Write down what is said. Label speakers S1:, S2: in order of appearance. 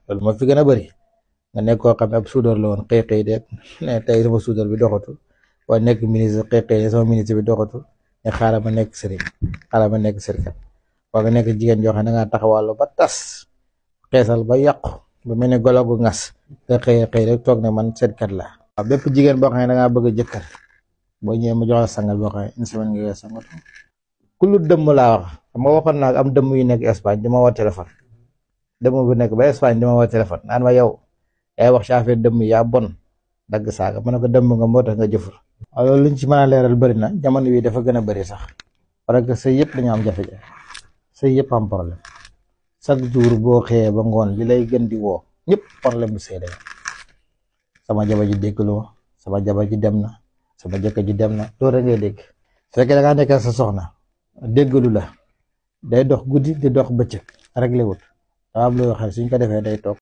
S1: loolu moo fi gën a bëri nga nekk koo xam ne ab suudar la woon xëy de ne tey sama suudar bi doxatul waaye nekk ministre xëy de sama ministre bi doxatul ne xaaral ma nekk sëriñ xaaral ma nekk sërikat waa nga nekk jigéen joo xam ne dangaa taxawàllu ba tas xeesal ba yàqu ba mel ne golo gu ngas nga xëy rek toog ne man sërikat la waaw bépp jigéen boo xam ne dangaa bëgg a jëkkër boo ñëwee ma jox la sangal boo xam ne une semaine nga koy sangal ku lu dëmm laa wax ma waxoon naa am dëmm yu nekk Espagne dama woo téléphone dëmm bu nekk ba Espagne dama woo téléphone naan ma yow yaay wax ci affaire dëmm yaa bon dagg saaga ma ne ko dëmm nga moo tax nga jëfur waaw loolu luñ ci mën a leeral bëri na jamono bii dafa gën a bëri sax parce que sëy yëpp dañu am jafe-jafe sëy yëpp am problème chaque jour boo xëyee ba ngoon li lay gën di woo ñëpp problème bu sëy sama jabar ji déggloo sama jabar ji dem na sama jëkkër ji dem na loolu rek ngay dégg su fekkee da ngaa nekk sa soxna déggalu la day dox guddi di dox bëccëg réglé wut daa am loo xam suñ ko defee day toog